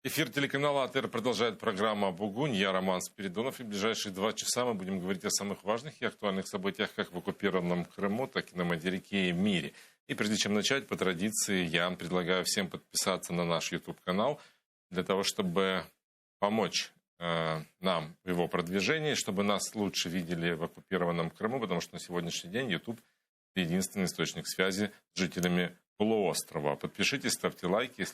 Эфир телеканала АТР продолжает программа «Бугунь». Я Роман Спиридонов. И в ближайшие 2 часа мы будем говорить о самых важных и актуальных событиях как в оккупированном Крыму, так и на материке и в мире. И прежде чем начать, по традиции, я предлагаю всем подписаться на наш YouTube-канал для того, чтобы помочь нам в его продвижении, чтобы нас лучше видели в оккупированном Крыму, потому что на сегодняшний день YouTube – единственный источник связи с жителями полуострова. Подпишитесь, ставьте лайки.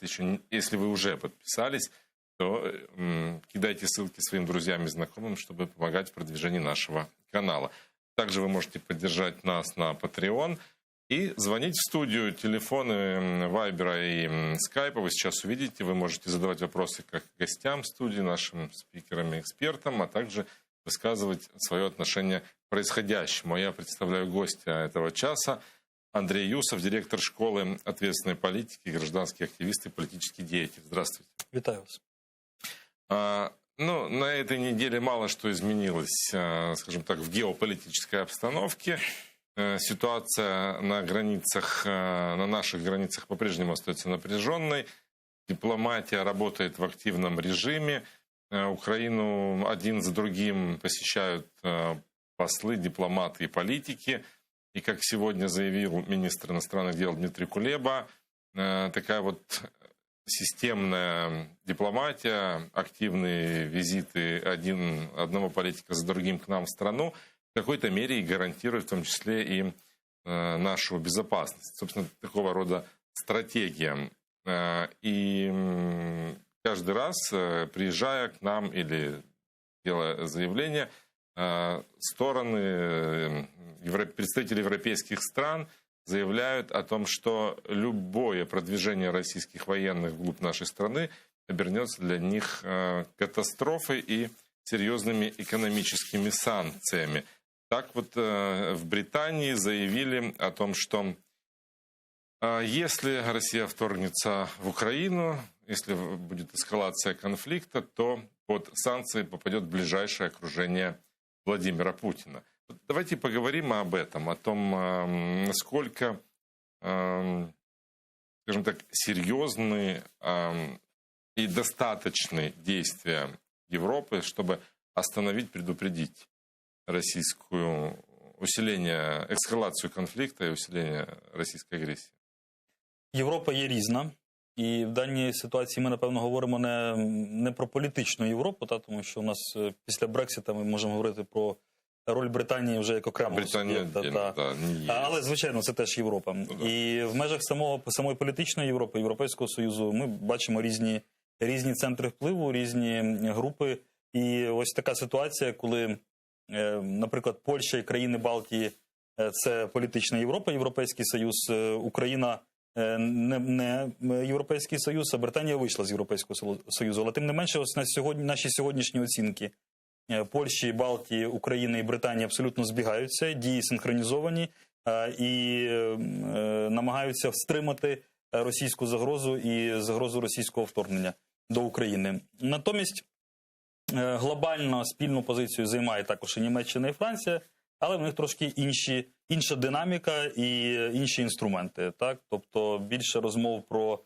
Если вы уже подписались, то кидайте ссылки своим друзьям и знакомым, чтобы помогать в продвижении нашего канала. Также вы можете поддержать нас на Patreon и звонить в студию. Телефоны Вайбера и Скайпа вы сейчас увидите. Вы можете задавать вопросы как гостям студии, нашим спикерам и экспертам, а также высказывать свое отношение к происходящему. Я представляю гостя этого часа. Андрей Юсов, директор школы ответственной политики, гражданский активист и политический деятель. Здравствуйте. Витаю вас. На этой неделе мало что изменилось, скажем так, в геополитической обстановке. Ситуация на границах, на наших границах по-прежнему остается напряженной. Дипломатия работает в активном режиме. Украину один за другим посещают послы, дипломаты и политики. И, как сегодня заявил министр иностранных дел Дмитрий Кулеба, такая вот системная дипломатия, активные визиты одного политика за другим к нам в страну в какой-то мере и гарантирует в том числе и нашу безопасность. Собственно, такого рода стратегия. И каждый раз, приезжая к нам или делая заявление, стороны, представители европейских стран заявляют о том, что любое продвижение российских военных вглубь нашей страны обернется для них катастрофой и серьезными экономическими санкциями. Так вот в Британии заявили о том, что если Россия вторгнется в Украину, если будет эскалация конфликта, то под санкции попадет ближайшее окружение Владимира Путина. Давайте поговорим об этом, о том, насколько, скажем так, серьезны и достаточны действия Европы, чтобы остановить, предупредить российскую эскалацию конфликта и усиление российской агрессии. Європа є різна. І в даній ситуації ми, напевно, говоримо не про політичну Європу, тому що у нас після Брексита ми можемо говорити про роль Британії вже як окремого суб'єкта. Але, звичайно, це теж Європа. І в межах самої політичної Європи, Європейського Союзу, ми бачимо різні центри впливу, різні групи. І ось така ситуація, коли, наприклад, Польща і країни Балтії – це політична Європа, Європейський Союз, Україна – не Європейський Союз, а Британія вийшла з Європейського Союзу. Але тим не менше, ось наші сьогоднішні оцінки Польщі, Балтії, України і Британії абсолютно збігаються, дії синхронізовані і намагаються встримати російську загрозу і загрозу російського вторгнення до України. Натомість глобально спільну позицію займає також і Німеччина, і Франція, але в них трошки інша динаміка і інші інструменти. Тобто більше розмов про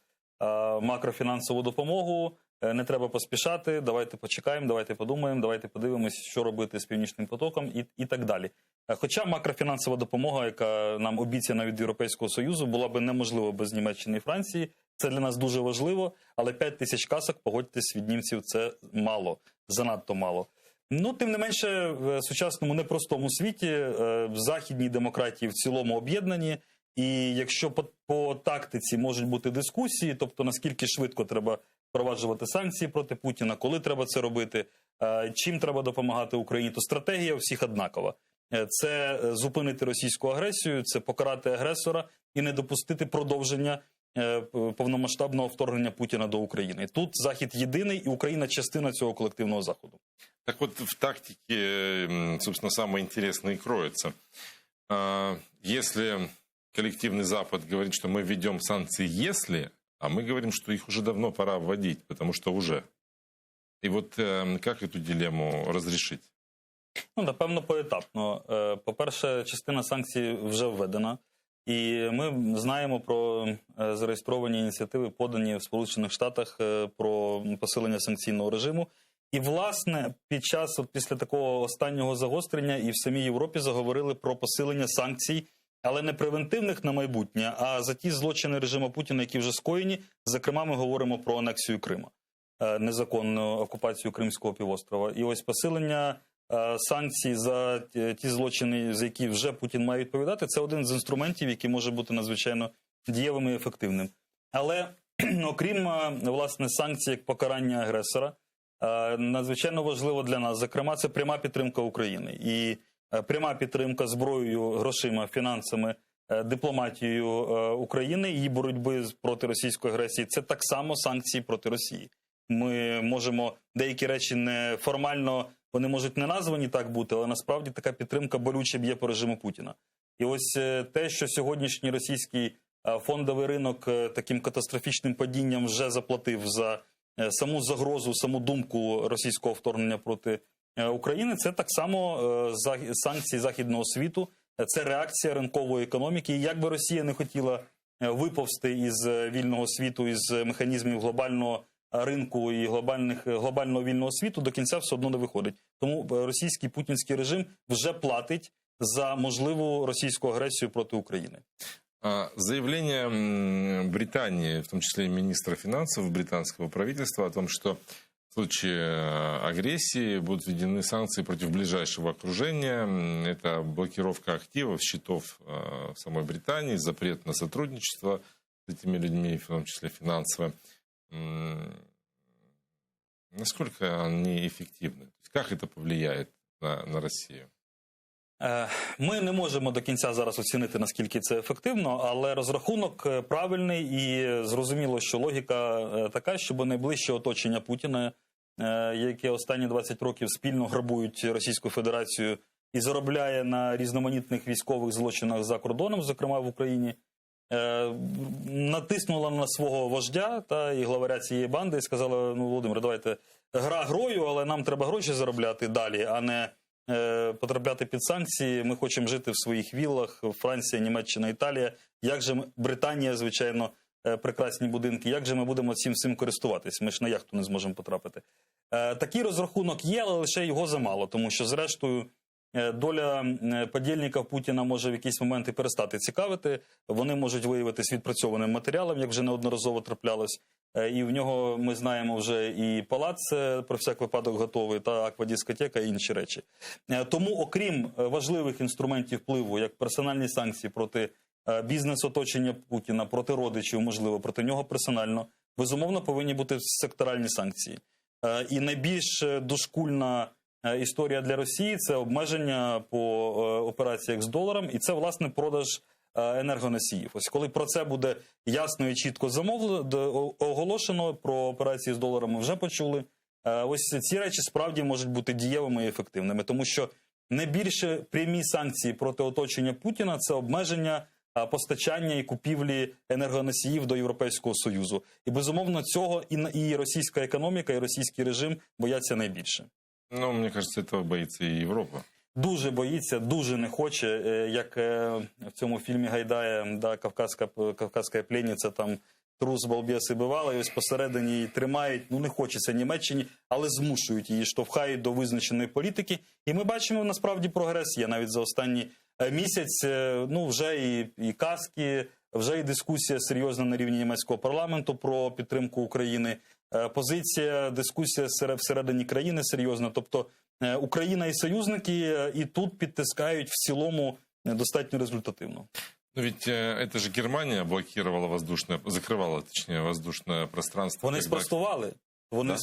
макрофінансову допомогу, не треба поспішати, давайте почекаємо, давайте подумаємо, давайте подивимось, що робити з Північним потоком і так далі. Хоча макрофінансова допомога, яка нам обіцяна від Європейського Союзу, була би неможлива без Німеччини і Франції. Це для нас дуже важливо, але 5 тисяч касок, погодьтесь, від німців це мало, занадто мало. Тим не менше, в сучасному непростому світі західні демократії в цілому об'єднані, і якщо по тактиці можуть бути дискусії, тобто наскільки швидко треба впроваджувати санкції проти Путіна, коли треба це робити, чим треба допомагати Україні, то стратегія у всіх однакова. Це зупинити російську агресію, це покарати агресора і не допустити продовження повномасштабного вторгнення Путіна до України. Тут Захід єдиний, і Україна частина цього колективного Заходу. Так вот, в тактике, собственно, самое интересное и кроется. Если коллективный Запад говорит, что мы введем санкции, если, а мы говорим, что их уже давно пора вводить, потому что уже. И вот как эту дилемму разрешить? Напевно, поетапно. По-перше, частина санкцій вже введена. І ми знаємо про зареєстровані ініціативи, подані в Сполучених Штатах про посилення санкційного режиму. І, власне, після такого останнього загострення і в самій Європі заговорили про посилення санкцій, але не превентивних на майбутнє, а за ті злочини режиму Путіна, які вже скоєні. Зокрема, ми говоримо про анексію Криму, незаконну окупацію Кримського півострова. І ось посилення санкцій за ті злочини, за які вже Путін має відповідати, це один з інструментів, який може бути надзвичайно дієвим і ефективним. Але окрім, власне, санкцій як покарання агресора, надзвичайно важливо для нас, зокрема, це пряма підтримка України. І пряма підтримка зброєю, грошима, фінансами, дипломатією України, її боротьби проти російської агресії – це так само санкції проти Росії. Ми можемо деякі речі неформально, вони можуть не названі так бути, але насправді така підтримка болюче б'є по режиму Путіна. І ось те, що сьогоднішній російський фондовий ринок таким катастрофічним падінням вже заплатив за саму загрозу, саму думку російського вторгнення проти України, це так само санкції західного світу, це реакція ринкової економіки. І як би Росія не хотіла виповзти із вільного світу, із механізмів глобального ринку і глобального вільного світу, до кінця все одно не виходить. Тому російський путінський режим вже платить за можливу російську агресію проти України. Заявление Британии, в том числе и министра финансов британского правительства, о том, что в случае агрессии будут введены санкции против ближайшего окружения. Это блокировка активов, счетов в самой Британии, запрет на сотрудничество с этими людьми, в том числе финансово. Насколько они эффективны? Как это повлияет на Россию? Ми не можемо до кінця зараз оцінити, наскільки це ефективно, але розрахунок правильний і зрозуміло, що логіка така, щоб найближче оточення Путіна, яке останні 20 років спільно грабують Російську Федерацію і заробляє на різноманітних військових злочинах за кордоном, зокрема в Україні, натиснула на свого вождя і главаря цієї банди і сказала: ну, Володимир, давайте гра грою, але нам треба гроші заробляти далі, а не потрапляти під санкції. Ми хочемо жити в своїх віллах, Франція, Німеччина, Італія. Як же Британія, звичайно, прекрасні будинки. Як же ми будемо цим всім користуватись? Ми ж на яхту не зможемо потрапити. Такий розрахунок є, але лише його замало, тому що, зрештою, доля подільників Путіна може в якісь моменти перестати цікавити. Вони можуть виявитись відпрацьованим матеріалом, як вже неодноразово траплялось. І в нього, ми знаємо, вже і палац про всяк випадок готовий, та аквадискотека і інші речі. Тому, окрім важливих інструментів впливу, як персональні санкції проти бізнес-оточення Путіна, проти родичів, можливо, проти нього персонально, безумовно, повинні бути секторальні санкції. І найбільш дошкульна історія для Росії – це обмеження по операціях з доларом, і це, власне, продаж енергоносіїв. Ось коли про це буде ясно і чітко оголошено, про операції з доларом ми вже почули, ось ці речі справді можуть бути дієвими і ефективними, тому що найбільше прямі санкції проти оточення Путіна – це обмеження постачання і купівлі енергоносіїв до Європейського Союзу. І, безумовно, цього і російська економіка, і російський режим бояться найбільше. Ну, мені кажеться, цього боїться і Європа. Дуже боїться, дуже не хоче, як в цьому фільмі Гайдая, да, «Кавказька пленниця», там трус, балбес і бивала, і ось посередині її тримають, ну не хочеться Німеччині, але змушують її, штовхають до визначеної політики. І ми бачимо, насправді, прогрес є навіть за останній місяць, ну вже і казки, вже і дискусія серйозна на рівні німецького парламенту про підтримку України, позиція, дискусія всередині країни серйозна, тобто Україна і союзники і тут підтискають в цілому достатньо результативно. Но ведь это же Германия блокировала закрывала, точнее, воздушное пространство. Вони спростували.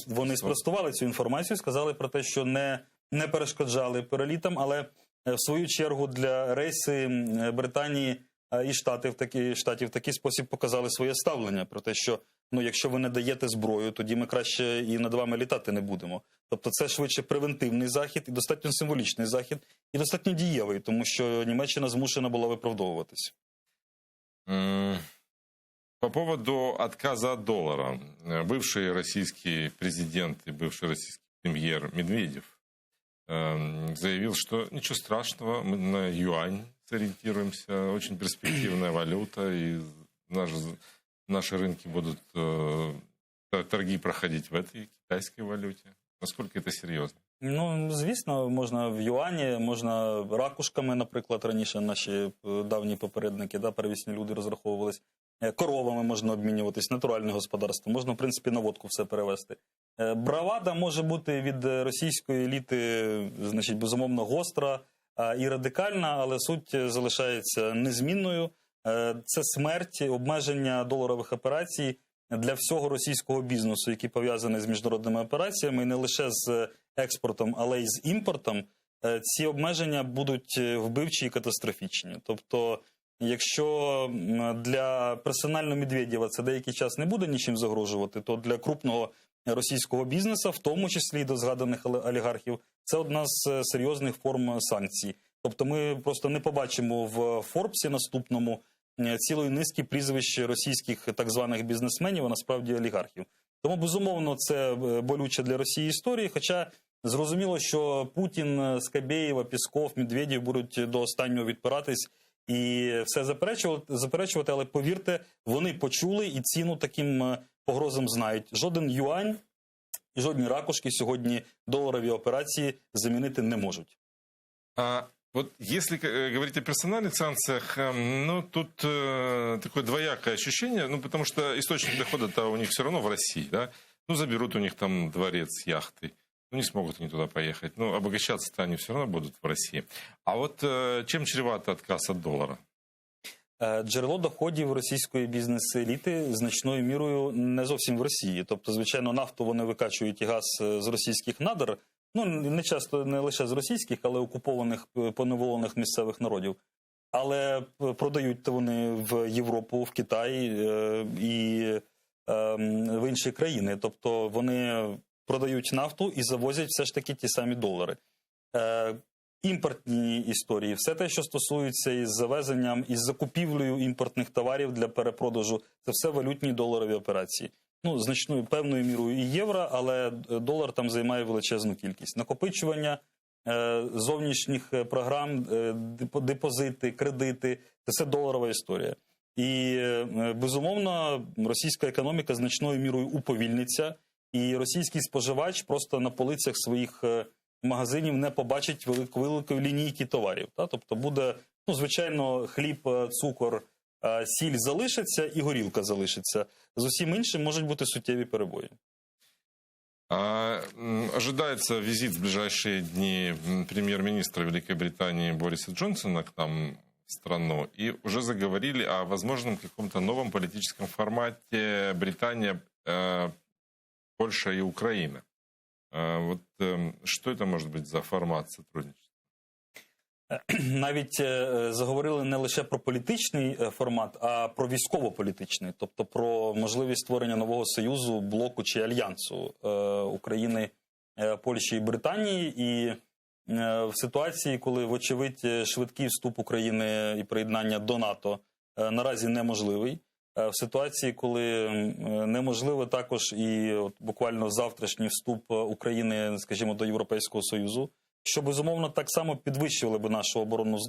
Вони спростували цю інформацію, сказали про те, що не перешкоджали перелітам, але в свою чергу для рейси Британії і Штатів в такий спосіб показали своє ставлення про те, що ну, якщо ви не даєте зброю, тоді ми краще і над вами літати не будемо. Тобто це швидше превентивний захід, і достатньо символічний захід, і достатньо дієвий, тому що Німеччина змушена була виправдовуватись. По поводу отказа от доллара. Бывший российский президент и бывший российский премьер Медведев заявил, что ничего страшного, мы на юань ориентируемся. Очень перспективная валюта, и наши рынки будут торги проходить в этой китайской валюте. Насколько это серйозно? Ну, звісно, можна в юані, можна ракушками, наприклад, раніше наші давні попередники, первісні люди розраховувались. Коровами можна обмінюватись, натуральне господарство. Можна, в принципі, на водку все перевести. Бравада може бути від російської еліти, значить, безумовно, гостра і радикальна, але суть залишається незмінною. Це смерть, обмеження доларових операцій для всього російського бізнесу, який пов'язаний з міжнародними операціями, і не лише з експортом, але й з імпортом. Ці обмеження будуть вбивчі і катастрофічні. Тобто, якщо для персонально Медведєва це деякий час не буде нічим загрожувати, то для крупного російського бізнесу, в тому числі і до згаданих олігархів, це одна з серйозних форм санкцій. Тобто ми просто не побачимо в Форбсі наступному цілої низки прізвищ російських так званих бізнесменів, а насправді олігархів. Тому, безумовно, це болюче для Росії історії, хоча зрозуміло, що Путін, Скабєєва, Пісков, Медведєв будуть до останнього відпиратись і все заперечувати, але повірте, вони почули і ціну таким погрозам знають. Жоден юань і жодні ракушки сьогодні доларові операції замінити не можуть. Вот если говорить о персональных санкциях, ну, тут такое двоякое ощущение, ну, потому что источник дохода-то у них все равно в России, да? Ну, заберут у них там дворец, яхты, ну, не смогут они туда поехать. Ну, обогащаться-то они все равно будут в России. А вот чем чреват отказ от доллара? Джерело доходів російської бізнес-еліти значною мірою не зовсім в Росії. Тобто, звичайно, нафту вони викачують і газ з російських надр, ну, не часто не лише з російських, але окупованих, поневолених місцевих народів. Але продають вони в Європу, в Китай і в інші країни. Тобто вони продають нафту і завозять все ж таки ті самі долари. Імпортні історії, все те, що стосується із завезенням, із закупівлею імпортних товарів для перепродажу, це все валютні доларові операції. Ну, значною певною мірою і євро, але долар там займає величезну кількість. Накопичування зовнішніх програм, депозити, кредити – це все доларова історія. І, безумовно, російська економіка значною мірою уповільниться, і російський споживач просто на полицях своїх магазинів не побачить великої лінійки товарів. Тобто буде, ну, звичайно, хліб, цукор, сіль залишиться і горілка залишиться. З усім іншим можуть бути суттєві перебої. Ожидается визит в ближайшие дни премьер-министра Великой Британии Бориса Джонсона к нам в страну. И уже заговорили о возможном каком-то новом политическом формате Британия, Польша и Украина. Вот что это может быть за формат сотрудничества? Навіть заговорили не лише про політичний формат, а про військово-політичний. Тобто про можливість створення нового союзу, блоку чи альянсу України, Польщі і Британії. І в ситуації, коли, вочевидь, швидкий вступ України і приєднання до НАТО наразі неможливий, в ситуації, коли неможливий також і от буквально завтрашній вступ України, скажімо, до Європейського Союзу, що, безумовно, так само підвищували б нашу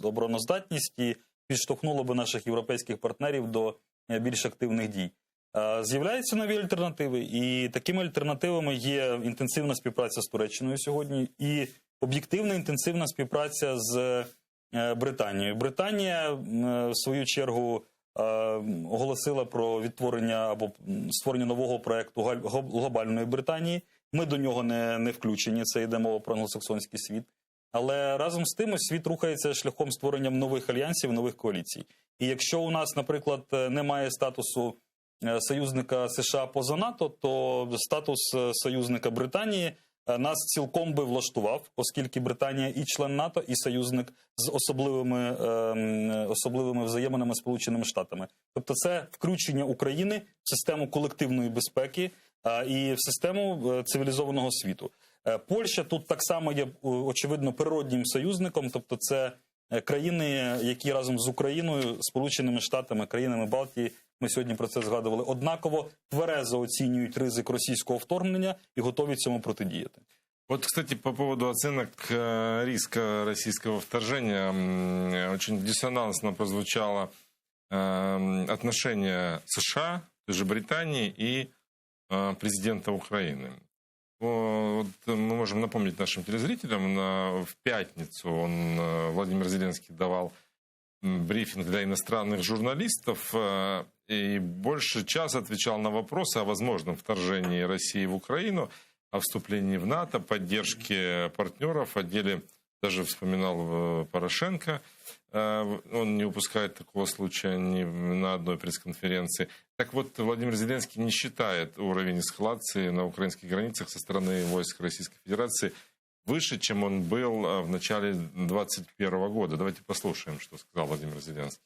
обороноздатність і підштовхнуло б наших європейських партнерів до більш активних дій. З'являються нові альтернативи, і такими альтернативами є інтенсивна співпраця з Туреччиною сьогодні і об'єктивна інтенсивна співпраця з Британією. Британія, в свою чергу, оголосила про відтворення або створення нового проєкту глобальної Британії. Ми до нього не включені, це йде мова про англосаксонський світ. Але разом з тим світ рухається шляхом створення нових альянсів, нових коаліцій. І якщо у нас, наприклад, немає статусу союзника США поза НАТО, то статус союзника Британії нас цілком би влаштував, оскільки Британія і член НАТО, і союзник з особливими взаєминами з Сполученими Штатами. Тобто це включення України в систему колективної безпеки і в систему цивілізованого світу. Польща тут так само є, очевидно, природнім союзником, тобто це країни, які разом з Україною, Сполученими Штатами, країнами Балтії, ми сьогодні про це згадували, однаково тверезо оцінюють ризик російського вторгнення і готові цьому протидіяти. Вот, кстати, по поводу оценок риска российского вторжения, очень диссонансно прозвучало отношение США, той же Британии и президента Украины. Вот мы можем напомнить нашим телезрителям, в пятницу Владимир Зеленский давал брифинг для иностранных журналистов и больше часа отвечал на вопросы о возможном вторжении России в Украину, о вступлении в НАТО, поддержке партнеров, о деле, даже вспоминал Порошенко. Он не упускает такого случая ни на одной пресс-конференции. Так вот, Владимир Зеленский не считает уровень эскалации на украинских границах со стороны войск Российской Федерации выше, чем он был в начале 2021 года. Давайте послушаем, что сказал Владимир Зеленский.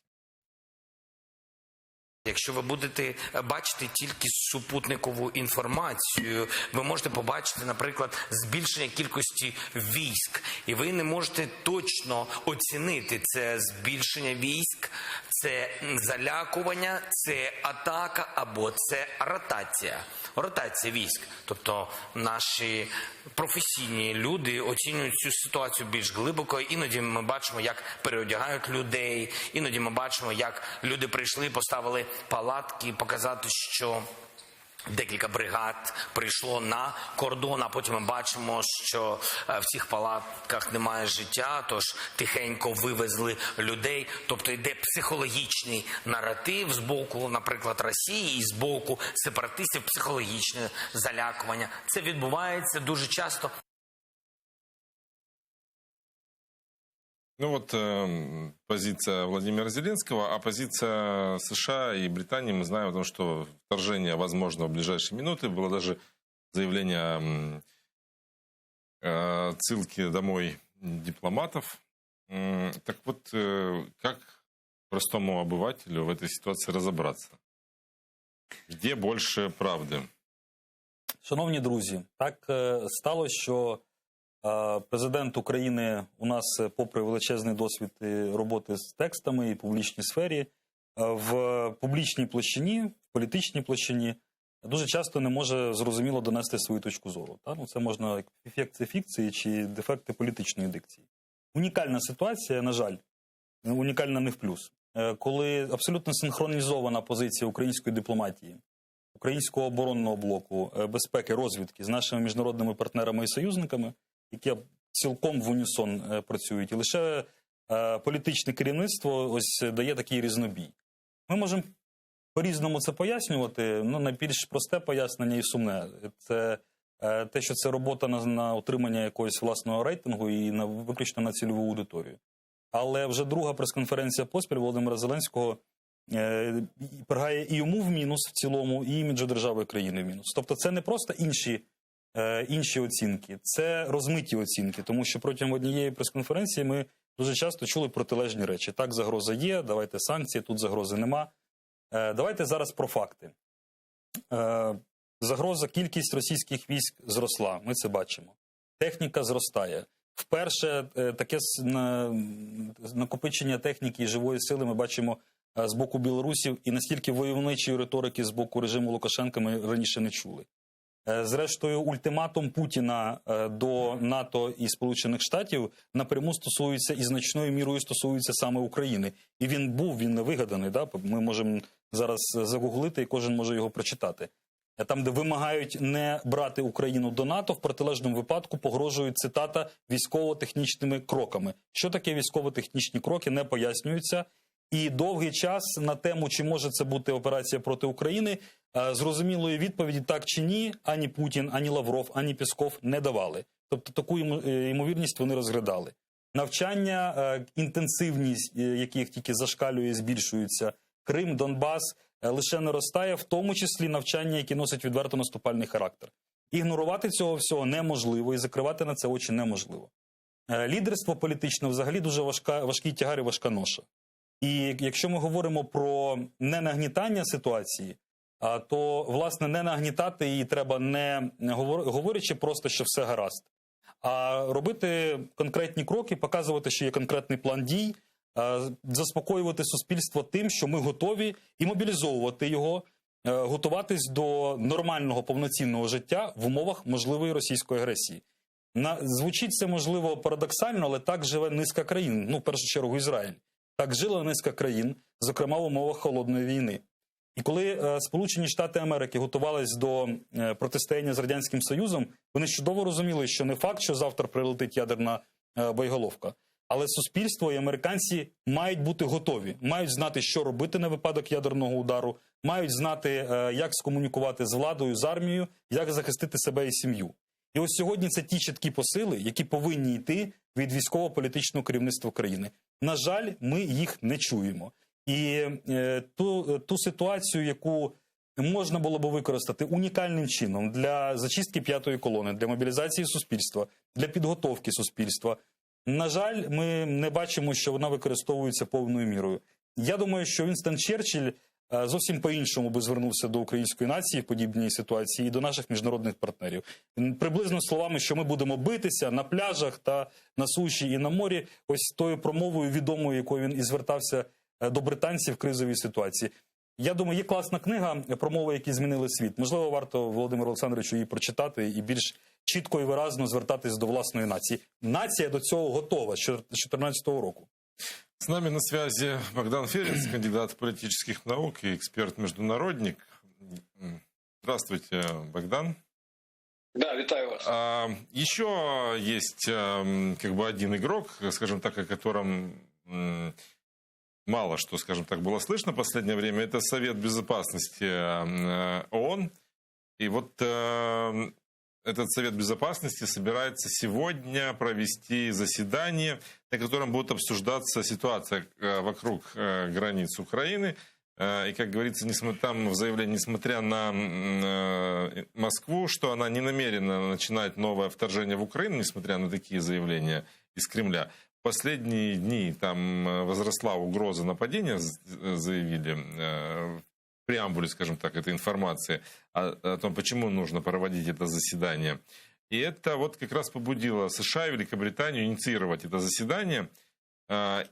Якщо ви будете бачити тільки супутникову інформацію, ви можете побачити, наприклад, збільшення кількості військ. І ви не можете точно оцінити це збільшення військ, це залякування, це атака або це ротація. Ротація військ. Тобто наші професійні люди оцінюють цю ситуацію більш глибоко. Іноді ми бачимо, як переодягають людей, іноді ми бачимо, як люди прийшли, поставили палатки, показати, що декілька бригад прийшло на кордон, а потім ми бачимо, що в цих палатках немає життя, тож тихенько вивезли людей. Тобто йде психологічний наратив з боку, наприклад, Росії і з боку сепаратистів, психологічне залякування. Це відбувається дуже часто. Ну вот позиция Владимира Зеленского, а позиция США и Британии, мы знаем о том, что вторжение возможно в ближайшие минуты. Было даже заявление отсылки домой дипломатов. Так вот, как простому обывателю в этой ситуации разобраться? Где больше правды? Шановні друзі, так сталося, що президент України у нас, попри величезний досвід роботи з текстами і публічній сфері, в публічній площині, в політичній площині дуже часто не може зрозуміло донести свою точку зору. Це можна як ефекти фікції чи дефекти політичної дикції. Унікальна ситуація, на жаль, унікальна не в плюс. Коли абсолютно синхронізована позиція української дипломатії, українського оборонного блоку, безпеки, розвідки з нашими міжнародними партнерами і союзниками, які цілком в унісон працюють. І лише політичне керівництво ось дає такий різнобій. Ми можемо по-різному це пояснювати. Найбільш просте пояснення і сумне. Це те, що це робота на отримання якогось власного рейтингу і виключно на цільову аудиторію. Але вже друга прес-конференція поспіль Володимира Зеленського пригає і йому в мінус в цілому, і іміджу держави і країни в мінус. Тобто це не просто інші оцінки, це розмиті оцінки, тому що протягом однієї прес-конференції ми дуже часто чули протилежні речі. Так, загроза є, давайте санкції, тут загрози нема. Давайте зараз про факти. Загроза, кількість російських військ зросла, ми це бачимо. Техніка зростає. Вперше таке накопичення техніки і живої сили ми бачимо з боку білорусів, і настільки войовничої риторики з боку режиму Лукашенка ми раніше не чули. Зрештою, ультиматум Путіна до НАТО і Сполучених Штатів напряму стосується і значною мірою стосується саме України. І він не вигаданий. Да? Ми можемо зараз загуглити, і кожен може його прочитати. Там, де вимагають не брати Україну до НАТО, в протилежному випадку погрожують, цитата, військово-технічними кроками. Що таке військово-технічні кроки, не пояснюється. І довгий час на тему, чи може це бути операція проти України, зрозумілої відповіді так чи ні, ані Путін, ані Лавров, ані Пєсков не давали. Тобто таку ймовірність вони розглядали. Навчання, інтенсивність яких тільки зашкалює і збільшується, Крим, Донбас лише наростає, в тому числі навчання, які носять відверто наступальний характер. Ігнорувати цього всього неможливо і закривати на це очі неможливо. Лідерство політичне взагалі дуже важкий тягар і важка ноша. І якщо ми говоримо про ненагнітання ситуації, то, власне, не нагнітати її треба не говорячи просто, що все гаразд, а робити конкретні кроки, показувати, що є конкретний план дій, заспокоювати суспільство тим, що ми готові, і мобілізовувати його, готуватись до нормального, повноцінного життя в умовах можливої російської агресії. Звучить це, можливо, парадоксально, але так живе низка країн. Ну, в першу чергу, Ізраїль. Так жила низка країн, зокрема в умовах холодної війни. І коли Сполучені Штати Америки готувались до протистояння з Радянським Союзом, вони чудово розуміли, що не факт, що завтра прилетить ядерна боєголовка, але суспільство і американці мають бути готові, мають знати, що робити на випадок ядерного удару, мають знати, як скомунікувати з владою, з армією, як захистити себе і сім'ю. І ось сьогодні це ті чіткі посили, які повинні йти від військово-політичного керівництва країни. На жаль, ми їх не чуємо. І ту ситуацію, яку можна було б використати унікальним чином для зачистки п'ятої колони, для мобілізації суспільства, для підготовки суспільства, на жаль, ми не бачимо, що вона використовується повною мірою. Я думаю, що Вінстон Черчилль зовсім по-іншому би звернувся до української нації в подібній ситуації і до наших міжнародних партнерів. Приблизно словами, що ми будемо битися на пляжах та на суші і на морі, ось тою промовою відомою, якою він і звертався до британців в кризовій ситуації. Я думаю, є класна книга «Промови, які змінили світ». Можливо, варто Володимиру Олександровичу її прочитати і більш чітко і виразно звертатись до власної нації. Нація до цього готова з 2014 року. С нами на связи Богдан Ференц, кандидат политических наук и эксперт-международник. Здравствуйте, Богдан. Да, витаю вас. Еще есть как бы один игрок, скажем так, о котором мало что, скажем так, было слышно в последнее время. Это Совет Безопасности ООН. И вот этот Совет Безопасности собирается сегодня провести заседание, на котором будет обсуждаться ситуация вокруг границ Украины. И, как говорится, там в заявлении, несмотря на Москву, что она не намерена начинать новое вторжение в Украину, несмотря на такие заявления из Кремля, в последние дни там возросла угроза нападения, заявили в преамбуле, скажем так, этой информации о том, почему нужно проводить это заседание. И это вот как раз побудило США и Великобританию инициировать это заседание.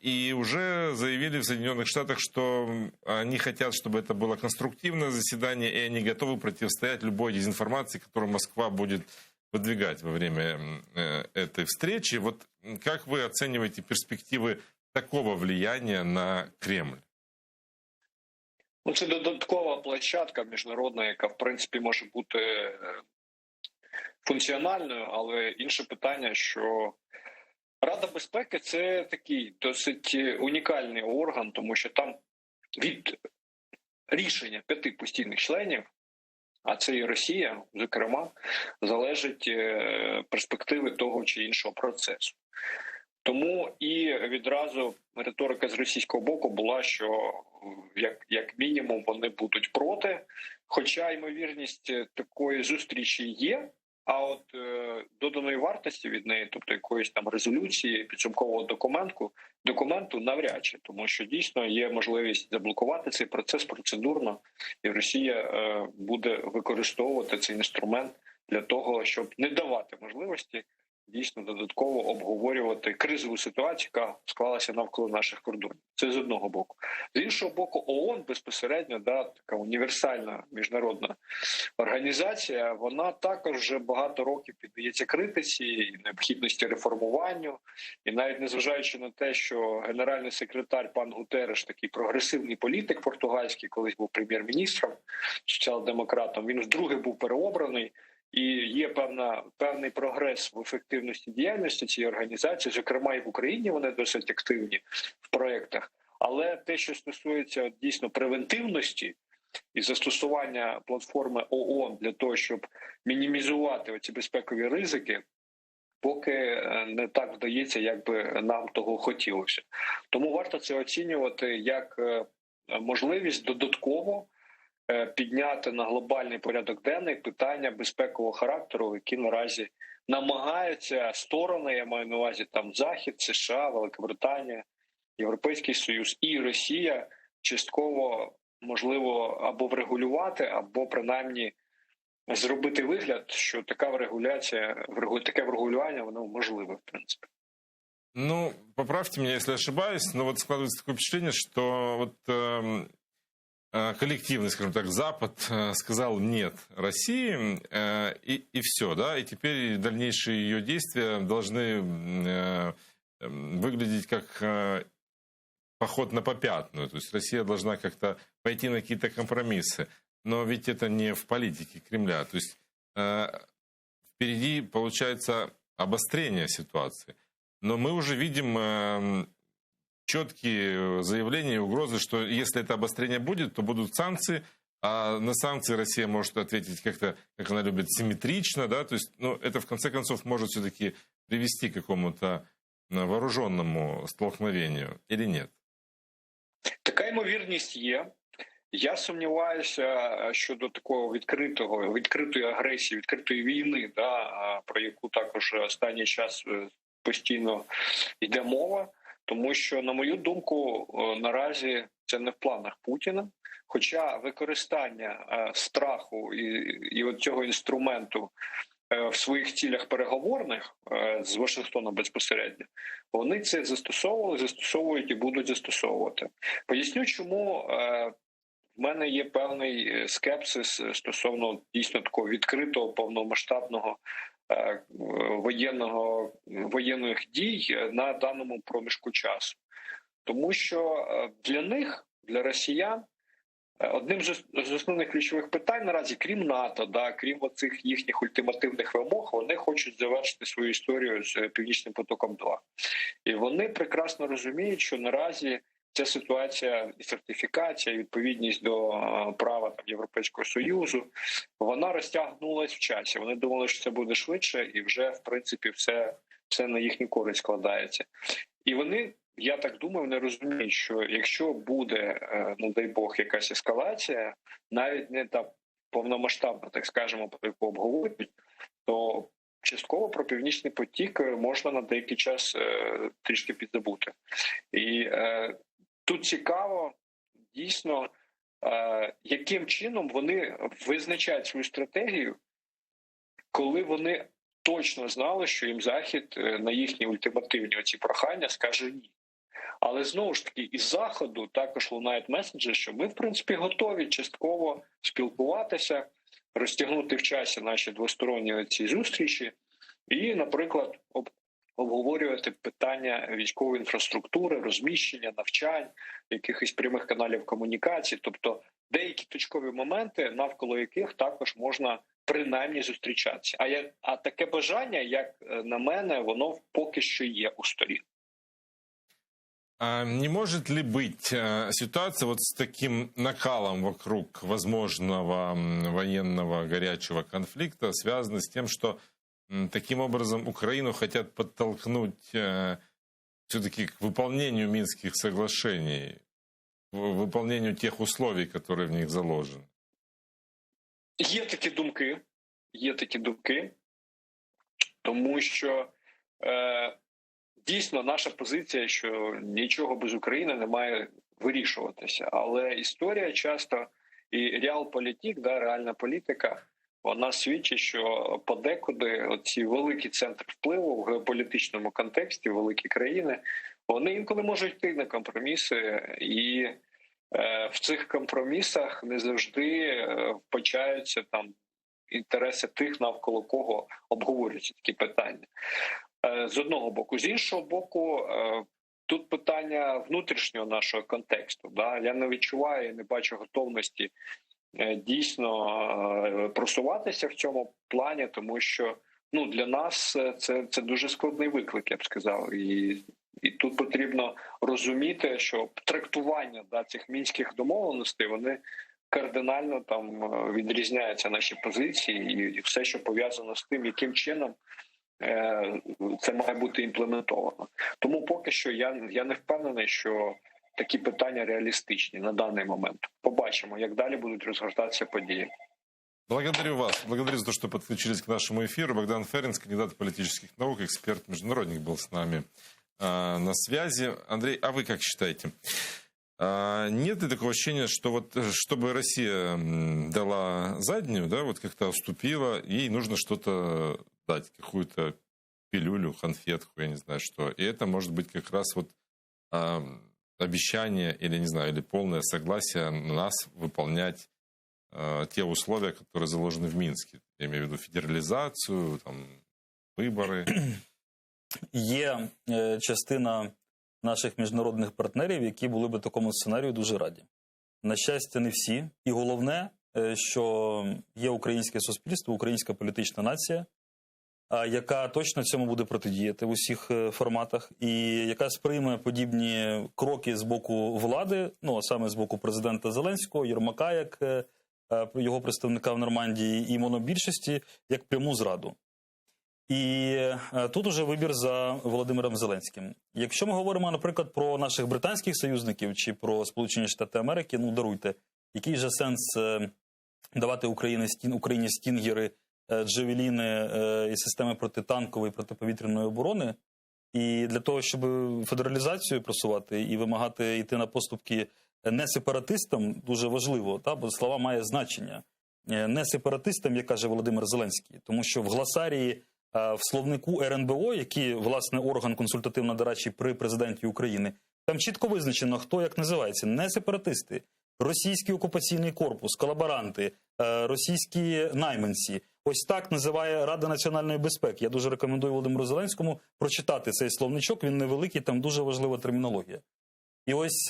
И уже заявили в Соединенных Штатах, что они хотят, чтобы это было конструктивное заседание, и они готовы противостоять любой дезинформации, которую Москва будет выдвигать во время этой встречи. Вот как вы оцениваете перспективы такого влияния на Кремль? Ну, це додаткова площадка міжнародна, яка, в принципі, може бути функціональною, але інше питання, що Рада безпеки – це такий досить унікальний орган, тому що там від рішення 5 постійних членів, а це і Росія, зокрема, залежить перспективи того чи іншого процесу. Тому і відразу риторика з російського боку була, що як мінімум вони будуть проти, хоча ймовірність такої зустрічі є, а от доданої вартості від неї, тобто якоїсь там резолюції, підсумкового документу навряд чи, тому що дійсно є можливість заблокувати цей процес процедурно, і Росія буде використовувати цей інструмент для того, щоб не давати можливості дійсно додатково обговорювати кризову ситуацію, яка склалася навколо наших кордонів. Це з одного боку. З іншого боку, ООН безпосередньо, така універсальна міжнародна організація, вона також вже багато років піддається критиці і необхідності реформуванню. І навіть незважаючи на те, що генеральний секретар пан Гутереш, такий прогресивний політик португальський, колись був прем'єр-міністром, соціал-демократом, він вдруге був переобраний. І є певний прогрес в ефективності діяльності цієї організації, зокрема і в Україні вони досить активні в проєктах. Але те, що стосується дійсно превентивності і застосування платформи ООН для того, щоб мінімізувати оці безпекові ризики, поки не так вдається, як би нам того хотілося. Тому варто це оцінювати як можливість додатково підняти на глобальний порядок денний питання безпекового характеру, які наразі намагаються сторони, я маю на увазі там Захід, США, Великобританія, Європейський Союз і Росія частково, можливо, або врегулювати, або принаймні зробити вигляд, що така регуляція, таке врегулювання, воно можливе, в принципі. Ну, поправьте меня, если ошибаюсь, но вот складывается такое впечатление, что вот коллективный, скажем так, Запад сказал нет России, и все, да, и теперь дальнейшие ее действия должны выглядеть как поход на попятную, то есть Россия должна как-то пойти на какие-то компромиссы, но ведь это не в политике Кремля, то есть впереди получается обострение ситуации, но мы уже видим четкие заявления и угрозы, что если это обострение будет, то будут санкции, а на санкции Россия может ответить как-то, как она любит, симметрично, да, то есть, ну, это в конце концов может все-таки привести к какому-то вооруженному столкновению или нет? Така ймовірність є. Я сумніваюся щодо такого відкритої агресії, відкритої війни, да, про яку також останній час постійно йде мова. Тому що, на мою думку, наразі це не в планах Путіна. Хоча використання страху і цього інструменту в своїх цілях переговорних з Вашингтоном безпосередньо, вони це застосовують і будуть застосовувати. Поясню, чому в мене є певний скепсис стосовно дійсно такого відкритого, повномасштабного воєнних дій на даному проміжку часу. Тому що для них, для росіян, одним з основних ключових питань наразі, крім НАТО, да, крім оцих їхніх ультимативних вимог, вони хочуть завершити свою історію з Північним потоком-2. І вони прекрасно розуміють, що наразі ця ситуація, сертифікація, відповідність до права Європейського Союзу, вона розтягнулась в часі. Вони думали, що це буде швидше, і вже, в принципі, все на їхню користь складається. І вони, я так думаю, не розуміють, що якщо буде, не дай Бог, якась ескалація, навіть не та повномасштабна, так скажемо, про яку обговорюють, то частково про Північний потік можна на деякий час трішки підзабути. І тут цікаво, дійсно, яким чином вони визначають свою стратегію, коли вони точно знали, що їм Захід на їхні ультимативні оці прохання скаже ні. Але знову ж таки, із Заходу також лунають меседжі, що ми, в принципі, готові частково спілкуватися, розтягнути в часі наші двосторонні ці зустрічі і, наприклад, обговорювати питання військової інфраструктури, розміщення, навчань, якихось прямих каналів комунікації, тобто деякі точкові моменти, навколо яких також можна принаймні зустрічатися. А таке бажання, як на мене, воно поки що є у сторін. А не может ли быть ситуация вот с таким накалом вокруг возможного военного горячего конфликта связана с тем, что таким образом Украину хотят подтолкнуть все-таки к выполнению Минских соглашений, к выполнению тех условий, которые в них заложены? Є такі думки, тому що дійсно наша позиція, що нічого без України не має вирішуватися. Але історія часто і реалполітик, да, реальна політика, вона свідчить, що подекуди ці великі центри впливу в геополітичному контексті, великі країни, вони інколи можуть йти на компроміси, і в цих компромісах не завжди вбачаються там інтереси тих, навколо кого обговорюються такі питання. З одного боку. З іншого боку, тут питання внутрішнього нашого контексту. Да? Я не відчуваю, не бачу готовності дійсно просуватися в цьому плані, тому що для нас це дуже складний виклик, я б сказав. І тут потрібно розуміти, що трактування цих мінських домовленостей, вони кардинально там відрізняються наші позиції і все, що пов'язано з тим, яким чином це має бути імплементовано. Тому поки що я не впевнений, що такі питання реалістичні на даний момент. Побачимо, як далі будуть розгортатися події. Благодарю вас. Благодарю за то, что подключились к нашему эфиру. Богдан Ференц, кандидат политических наук, эксперт-международник, был с нами на связи. Андрей, а вы как считаете? Нет ли такого ощущения, что вот чтобы Россия дала заднюю, да, вот как-то уступила, ей нужно что-то дать, какую-то пилюлю, конфетку, я не знаю что. И это может быть как раз вот обещание или, не знаю, или полное согласие нас выполнять те условия, которые заложены в Минске. Я имею в виду федерализацию, там, вибори. Є частина наших міжнародних партнерів, які були би такому сценарію дуже раді. На щастя, не всі. І головне, що є українське суспільство, українська політична нація, яка точно цьому буде протидіяти в усіх форматах, і яка сприйме подібні кроки з боку влади, ну, а саме з боку президента Зеленського, Єрмака, як його представника в Нормандії, і монобільшості, як пряму зраду. І тут уже вибір за Володимиром Зеленським. Якщо ми говоримо, наприклад, про наших британських союзників чи про Сполучені Штати Америки, ну, даруйте, який же сенс давати Україні стінгери, джавеліни і системи протитанкової, протиповітряної оборони, і для того, щоб федералізацію просувати і вимагати йти на поступки не сепаратистам, дуже важливо, бо слова має значення. Не сепаратистам, як каже Володимир Зеленський, тому що в гласарії, в словнику РНБО, який, власне, орган консультативно-дорадчий при президенті України, там чітко визначено, хто як називається. Не сепаратисти, російський окупаційний корпус, колаборанти, російські найманці. Ось так називає Рада національної безпеки. Я дуже рекомендую Володимиру Зеленському прочитати цей словничок, він невеликий, там дуже важлива термінологія. І ось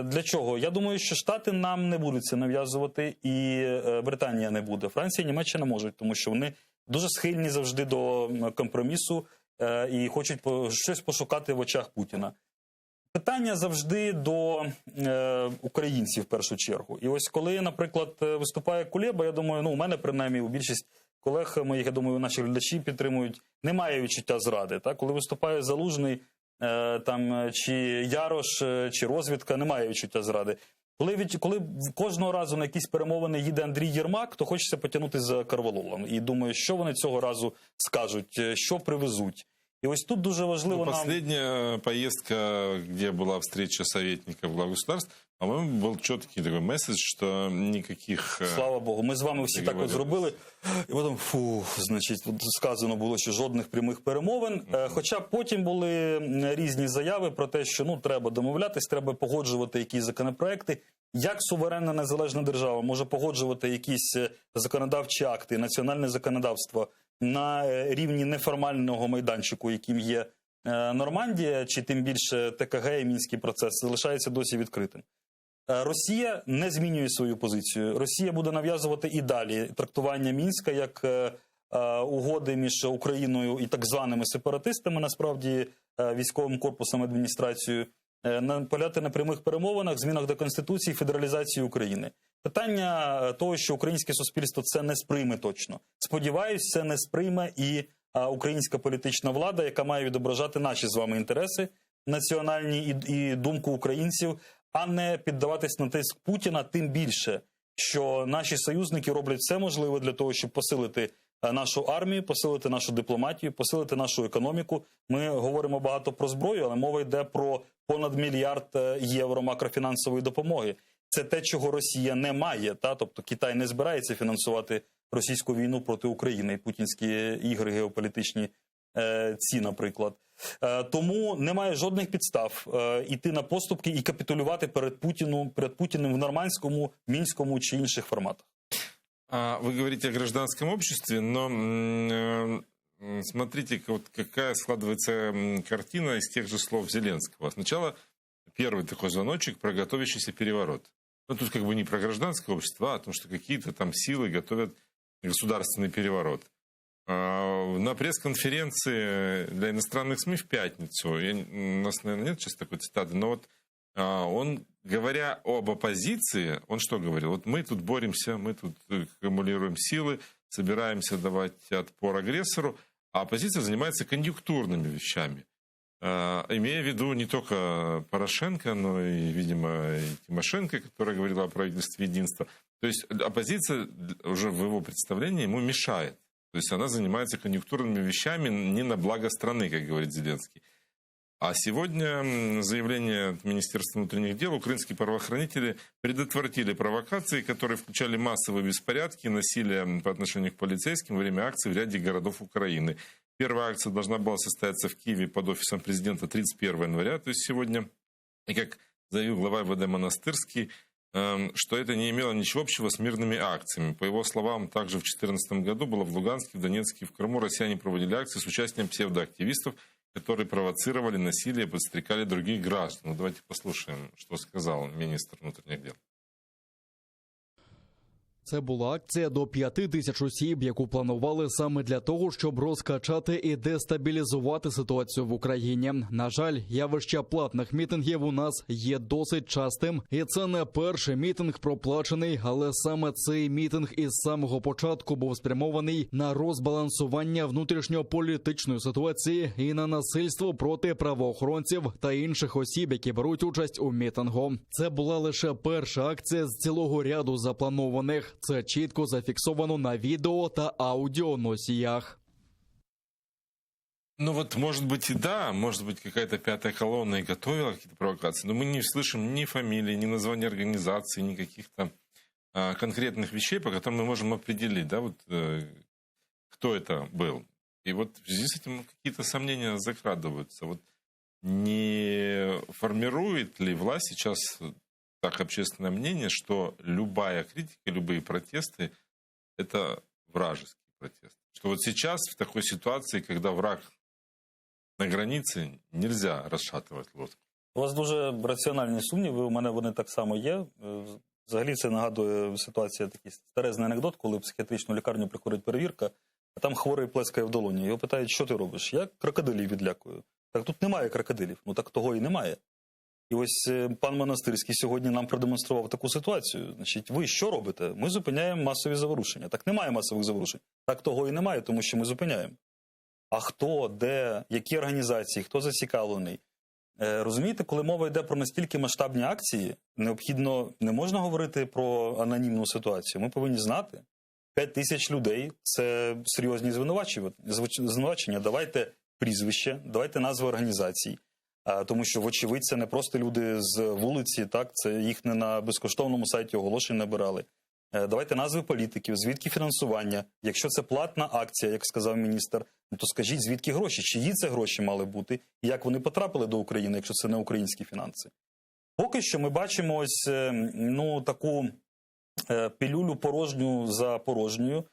для чого? Я думаю, що Штати нам не будуть це нав'язувати, і Британія не буде. Франція і Німеччина можуть, тому що вони дуже схильні завжди до компромісу і хочуть щось пошукати в очах Путіна. Питання завжди до українців в першу чергу. І ось коли, наприклад, виступає Кулеба, я думаю, ну, у мене принаймні, у більшість колег моїх, я думаю, наші глядачі підтримують, немає відчуття зради. Так? Коли виступає Залужний, там, чи Ярош, чи розвідка, немає відчуття зради. Коли кожного разу на якісь перемовини їде Андрій Єрмак, то хочеться потягнути за корвалолом. І думаю, що вони цього разу скажуть, що привезуть. И вот тут дуже важливо нам... Последняя поездка, где была встреча советников глав государств, по-моему, был четкий такой месседж, что никаких... Слава Богу, ми з вами всі так от зробили. І потім, значить, сказано було, що жодних прямих перемовин. Хоча потім були різні заяви про те, що, ну, треба домовлятись, треба погоджувати якісь законопроекти. Як суверенна незалежна держава може погоджувати якісь законодавчі акти, національне законодавство на рівні неформального майданчику, яким є Нормандія, чи тим більше ТКГ і Мінський процес, залишається досі відкритим. Росія не змінює свою позицію. Росія буде нав'язувати і далі трактування Мінська як угоди між Україною і так званими сепаратистами, насправді військовим корпусом, адміністрацією, наполягати на прямих перемовинах, змінах до Конституції, федералізації України. Питання того, що українське суспільство це не сприйме точно. Сподіваюсь, це не сприйме і українська політична влада, яка має відображати наші з вами інтереси національні і думку українців, а не піддаватись на тиск Путіна, тим більше, що наші союзники роблять все можливе для того, щоб посилити нашу армію, посилити нашу дипломатію, посилити нашу економіку. Ми говоримо багато про зброю, але мова йде про понад $1 мільярд євро макрофінансової допомоги. Це те, чого Росія не має. Тобто Китай не збирається фінансувати російську війну проти України і путінські ігри геополітичні ці, наприклад. Тому немає жодних підстав іти на поступки і капітулювати перед Путіним в нормандському, мінському чи інших форматах. Вы говорите о гражданском обществе, но смотрите, вот какая складывается картина из тех же слов Зеленского. Сначала первый такой звоночек про готовящийся переворот. Ну, тут как бы не про гражданское общество, а о том, что какие-то там силы готовят государственный переворот. На пресс-конференции для иностранных СМИ в пятницу, у нас, наверное, нет сейчас такой цитаты, но вот он, говоря об оппозиции, он что говорил? Вот мы тут боремся, мы тут аккумулируем силы, собираемся давать отпор агрессору, а оппозиция занимается конъюнктурными вещами. Имея в виду не только Порошенко, но и, видимо, и Тимошенко, которая говорила о правительстве единства. То есть оппозиция уже в его представлении ему мешает. То есть она занимается конъюнктурными вещами не на благо страны, как говорит Зеленский. А сегодня заявление от Министерства внутренних дел: украинские правоохранители предотвратили провокации, которые включали массовые беспорядки и насилие по отношению к полицейским во время акций в ряде городов Украины. Первая акция должна была состояться в Киеве под офисом президента 31 января, то есть сегодня. И как заявил глава МВД Монастырский, что это не имело ничего общего с мирными акциями. По его словам, также в 2014 году было в Луганске, в Донецке и в Крыму россияне проводили акции с участием псевдоактивистов, которые провоцировали насилие и подстрекали других граждан. Ну, давайте послушаем, что сказал министр внутренних дел. Це була акція до 5 тисяч осіб, яку планували саме для того, щоб розкачати і дестабілізувати ситуацію в Україні. На жаль, явище платних мітингів у нас є досить частим. І це не перший мітинг проплачений, але саме цей мітинг із самого початку був спрямований на розбалансування внутрішньополітичної ситуації і на насильство проти правоохоронців та інших осіб, які беруть участь у мітингу. Це була лише перша акція з цілого ряду запланованих. Це чітко зафіксовано на відео та аудіоносіях. Ну вот, может быть, и да, может быть, какая-то пятая колонна и готовила какие-то провокации, но мы не слышим ни фамилии, ни названия организации, ни каких-то конкретных вещей, по которым мы можем определить, да, вот, кто это был. И вот в связи с этим какие-то сомнения закрадываются. Вот не формирует ли власть сейчас так общественное мнение, что любая критика, любые протесты – это вражеский протест? Что вот сейчас в такой ситуации, когда враг на границе, нельзя розшатувати лодку. У вас дуже раціональні сумніви, у мене вони так само є. Взагалі це нагадує ситуація, такий старезний анекдот, коли в психіатричну лікарню приходить перевірка, а там хворий плескає в долоні. Його питають, що ти робиш? Я крокодилів відлякую. Так тут немає крокодилів, ну так того і немає. І ось пан Монастирський сьогодні нам продемонстрував таку ситуацію. Значить, ви що робите? Ми зупиняємо масові заворушення. Так немає масових заворушень. Так того і немає, тому що ми зупиняємо. А хто, де, які організації, хто зацікавлений? Розумієте, коли мова йде про настільки масштабні акції, необхідно, не можна говорити про анонімну ситуацію. Ми повинні знати. 5 тисяч людей – це серйозні звинувачення. Давайте прізвище, давайте назви організацій. Тому що, вочевидь, це не просто люди з вулиці, так, це їх не на безкоштовному сайті оголошень набирали. Давайте назви політиків, звідки фінансування. Якщо це платна акція, як сказав міністр, то скажіть, звідки гроші, чиї це гроші мали бути, і як вони потрапили до України, якщо це не українські фінанси. Поки що ми бачимо ось, таку пілюлю порожню за порожньою.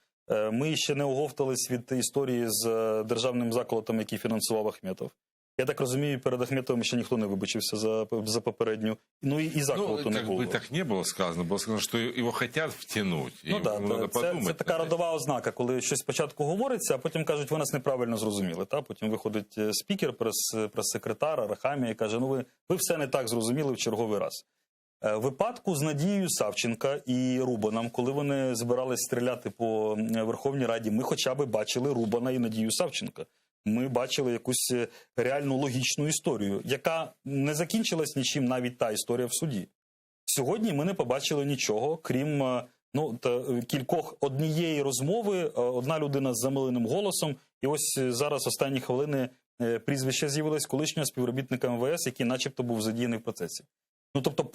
Ми ще не оговтались від історії з державним заколотом, який фінансував Ахметов. Я так розумію, перед Ахметовим ще ніхто не вибачився за попередню. Ну і заколоту не було. Так не було сказано, що його хочуть втягнути. Ну так, це така родова ознака, коли щось спочатку говориться, а потім кажуть, ви нас неправильно зрозуміли. Потім виходить спікер, прес-секретар Арахамія і каже, ви все не так зрозуміли в черговий раз. В випадку з Надією Савченко і Рубаном, коли вони збирались стріляти по Верховній Раді, ми хоча б бачили Рубана і Надію Савченко. Ми бачили якусь реальну логічну історію, яка не закінчилась нічим, навіть та історія в суді. Сьогодні ми не побачили нічого, крім однієї розмови, одна людина з замиленим голосом, і ось зараз останні хвилини прізвище з'явилось колишнього співробітника МВС, який начебто був задіяний в процесі. Тобто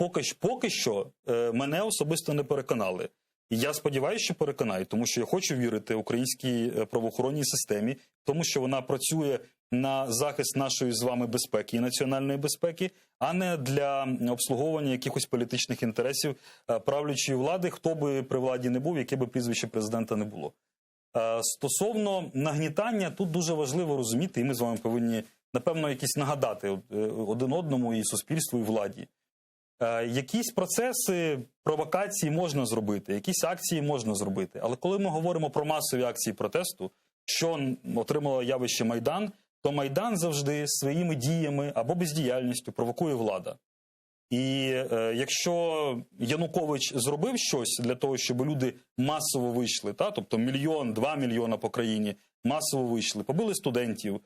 поки що мене особисто не переконали. І я сподіваюся, що переконаю, тому що я хочу вірити українській правоохоронній системі, тому що вона працює на захист нашої з вами безпеки і національної безпеки, а не для обслуговування якихось політичних інтересів правлячої влади, хто би при владі не був, яке би прізвище президента не було. Стосовно нагнітання, тут дуже важливо розуміти, і ми з вами повинні, напевно, якісь нагадати один одному і суспільству, і владі. Якісь процеси провокації можна зробити, якісь акції можна зробити. Але коли ми говоримо про масові акції протесту, що отримало явище Майдан, то Майдан завжди своїми діями або бездіяльністю провокує влада. І якщо Янукович зробив щось для того, щоб люди масово вийшли, тобто 1 мільйон, 2 мільйона по країні масово вийшли, побили студентів,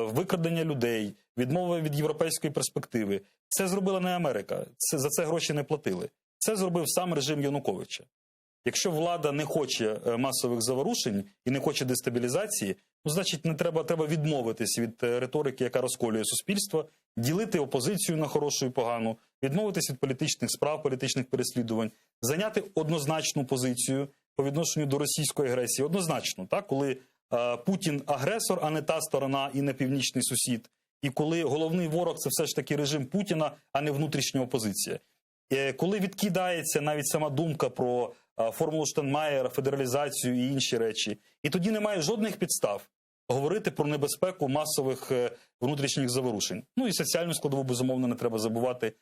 викрадення людей, відмова від європейської перспективи, це зробила не Америка, за це гроші не платили. Це зробив сам режим Януковича. Якщо влада не хоче масових заворушень і не хоче дестабілізації, значить треба відмовитись від риторики, яка розколює суспільство, ділити опозицію на хорошу і погану, відмовитись від політичних справ, політичних переслідувань, зайняти однозначну позицію по відношенню до російської агресії. Однозначно, коли Путін агресор, а не та сторона і не північний сусід. і коли головний ворог – це все ж таки режим Путіна, а не внутрішня опозиція. Коли відкидається навіть сама думка про формулу Штайнмаєра, федералізацію і інші речі, і тоді немає жодних підстав говорити про небезпеку масових внутрішніх заворушень. Ну і соціальну складову, безумовно, не треба забувати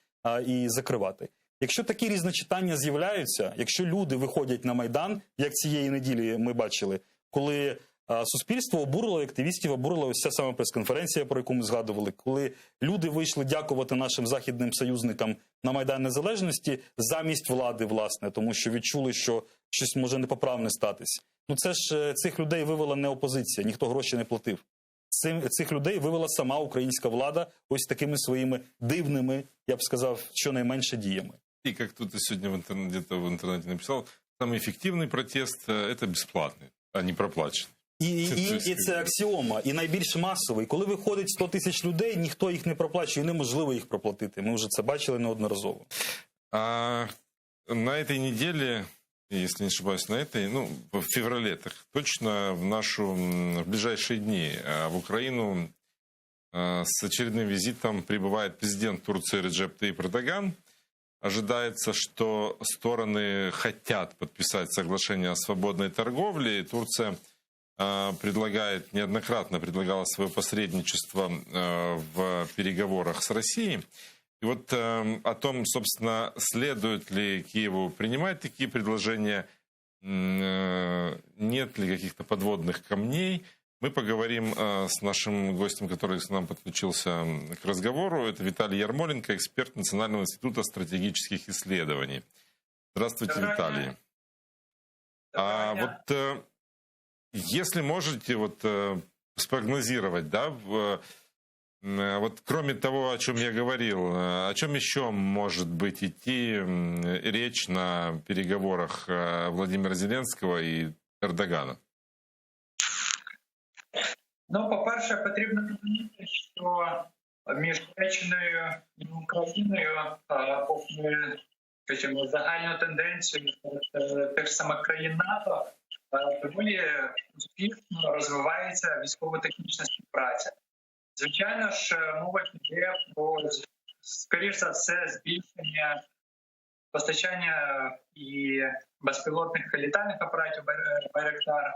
і закривати. Якщо такі різночитання з'являються, якщо люди виходять на Майдан, як цієї неділі ми бачили, коли суспільство обурило, активістів обурила ось ця сама прес-конференція, про яку ми згадували, коли люди вийшли дякувати нашим західним союзникам на Майдан Незалежності замість влади, власне, тому що відчули, що щось може непоправне статись. Ну це ж цих людей вивела не опозиція, ніхто гроші не платив. Цих людей вивела сама українська влада ось такими своїми дивними, я б сказав, щонайменше діями. И как кто-то сегодня где-то в интернете написал, самый эффективный протест – это бесплатный, а не проплаченный. І це аксіома, і найбільш масовий. Коли виходить 100 тисяч людей, ніхто їх не проплачує, неможливо їх проплатити. Ми вже це бачили неодноразово. А на этой неделе, если не ошибаюсь, в феврале, так точно в ближайшие дни в Украину с очередным визитом прибывает президент Турции Реджеп Таyyip Эрдоган. Ожидается, что стороны хотят подписать соглашение о свободной торговле. Турция неоднократно предлагала свое посредничество в переговорах с Россией. И вот о том, собственно, следует ли Киеву принимать такие предложения, нет ли каких-то подводных камней, мы поговорим с нашим гостем, который к нам подключился к разговору. Это Виталий Ярмоленко, эксперт Национального института стратегических исследований. Здравствуйте, Виталий. Если можете спрогнозировать, кроме того, о чем я говорил, о чем еще может быть идти речь на переговорах Владимира Зеленского и Ердогана? По-перше, потрібно розуміти, що між Туреччиною і Україною, попри, скажімо, загальну тенденцію тих самих країн НАТО, доволі успішно розвивається військово-технічна співпраця. Звичайно ж, мова йде про, скоріш за все, збільшення постачання і безпілотних літальних апаратів «Байрактар».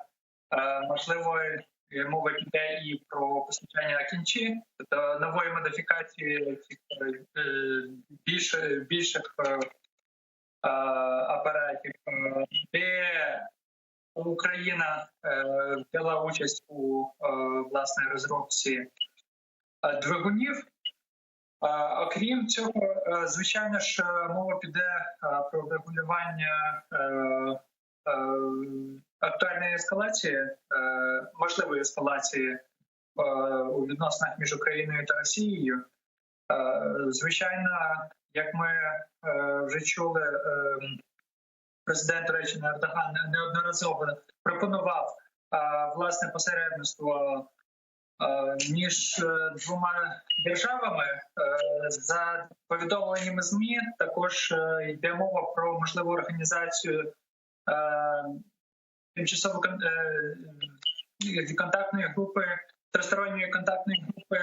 Можливо, мова йде і про постачання «Акінчі», тобто нової модифікації більших апаратів, де Україна взяла участь у власне розробці двигунів. Окрім цього, звичайно ж, мова піде про врегулювання актуальної ескалації, можливої ескалації у відносинах між Україною та Росією. Звичайно, як ми вже чули, президент Туреччини Ердоган неодноразово пропонував власне посередництво між двома державами. За повідомленнями ЗМІ також йде мова про можливу організацію тимчасової контактної групи, тристоронньої контактної групи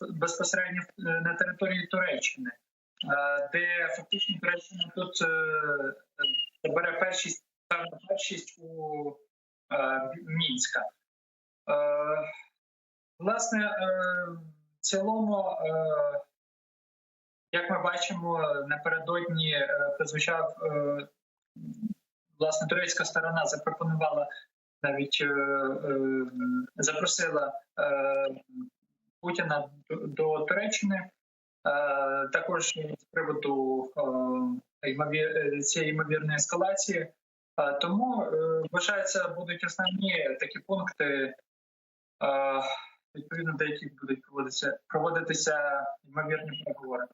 безпосередньо на території Туреччини, де фактично Туреччина тут бере першість у Мінська. Власне, в цілому, як ми бачимо, напередодні прозвучав, власне, турецька сторона запропонувала, навіть запросила Путіна до Туреччини, також з приводу цієї ймовірної ескалації. Тому, вважається, будуть основні такі пункти, відповідно до яких будуть проводитися ймовірні переговори.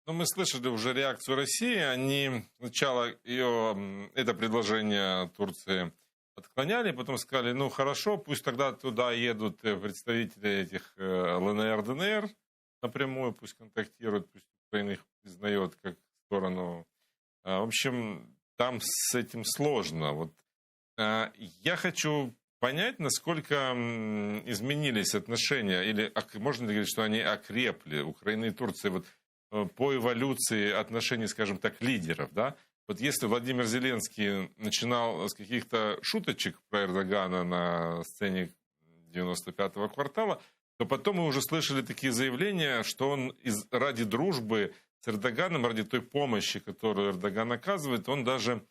Мы слышали уже реакцию России. Они сначала это предложение Турции отклоняли, потом сказали, хорошо, пусть тогда туда едут представители этих ЛНР, ДНР напрямую, пусть контактируют, пусть Украина их признает как сторону. В общем, там с этим сложно. Я хочу понять, насколько изменились отношения, или можно ли говорить, что они окрепли, Украины и Турции, вот, по эволюции отношений, скажем так, лидеров, да? Вот если Владимир Зеленский начинал с каких-то шуточек про Эрдогана на сцене 95-го квартала, то потом мы уже слышали такие заявления, что он ради дружбы с Эрдоганом, ради той помощи, которую Эрдоган оказывает, он даже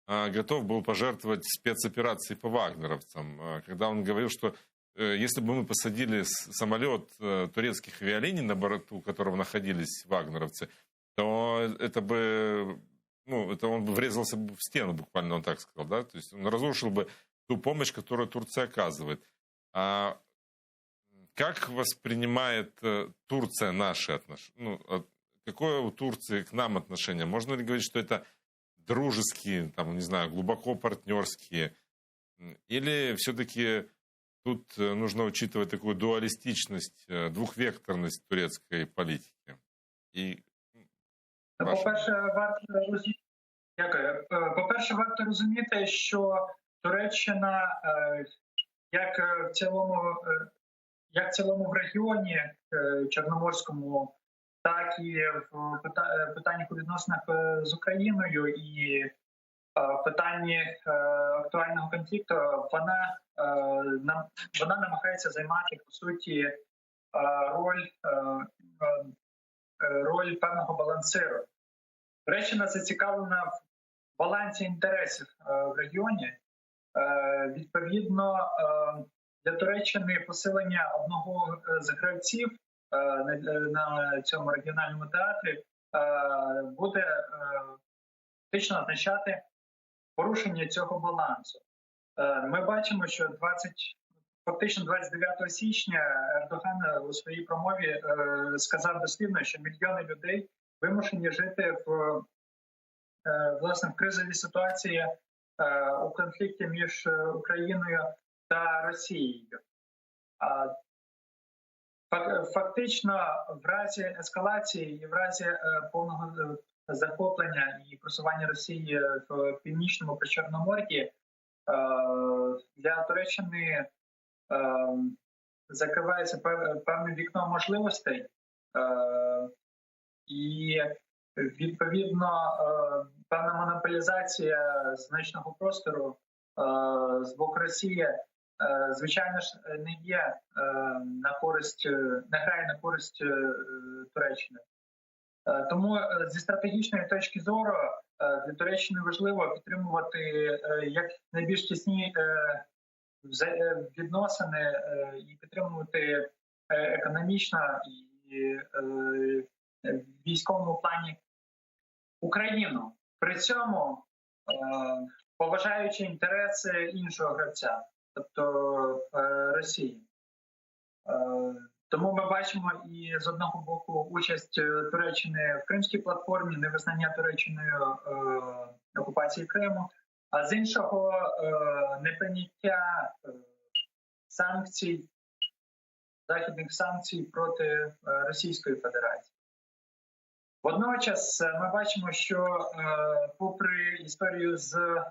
готов был пожертвовать спецоперацией по вагнеровцам. Когда он говорил, что если бы мы посадили самолет турецких авиалиний, на борту которого находились вагнеровцы, то это бы, это он бы врезался бы в стену, буквально он так сказал, да, то есть он разрушил бы ту помощь, которую Турция оказывает. А как воспринимает Турция наши отношения? Какое у Турции к нам отношение? Можно ли говорить, что это дружеские, там, не знаю, глубоко партнерские? Или все-таки тут нужно учитывать такую дуалистичность, двухвекторность турецкой политики? І По-перше, варто розуміти, що Туреччина, як в цілому в регіоні Чорноморському, так і в питаннях у відносинах з Україною і в питанні актуального конфлікту, вона намагається займати, по суті, роль певного балансиру. Туреччина зацікавлена в балансі інтересів в регіоні. Відповідно, для Туреччини посилення одного з гравців на цьому регіональному театрі буде фактично означати порушення цього балансу. Ми бачимо, що фактично 29 січня Ердоган у своїй промові сказав дослівно, що мільйони людей вимушені жити в кризовій ситуації у конфлікті між Україною та Росією. Фактично, в разі ескалації і в разі повного захоплення і просування Росії в Північному Причорномор'ї для Туреччини закривається певне вікно можливостей, і відповідно певна монополізація значного простору з боку Росії, звичайно ж, не грає на користь Туреччини. Тому зі стратегічної точки зору для Туреччини важливо підтримувати як найбільш тісні відносини і підтримувати економічно і в військовому плані Україну. При цьому поважаючи інтереси іншого гравця, тобто Росії. Тому ми бачимо і з одного боку участь Туреччини в Кримській платформі, невизнання Туреччиною окупації Криму, а з іншого неприйняття західних санкцій проти Російської Федерації. Водночас ми бачимо, що попри історію з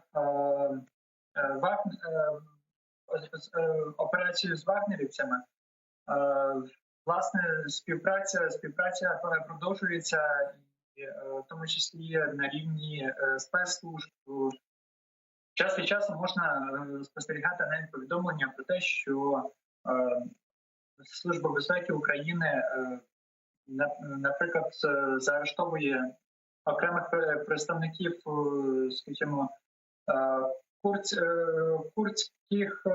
операцією з вагнерівцями, власне, співпраця продовжується, в тому числі на рівні спецслужб. Час від часу можна спостерігати навіть повідомлення про те, що Служба безпеки України, наприклад, заарештовує окремих представників, скажімо, курдських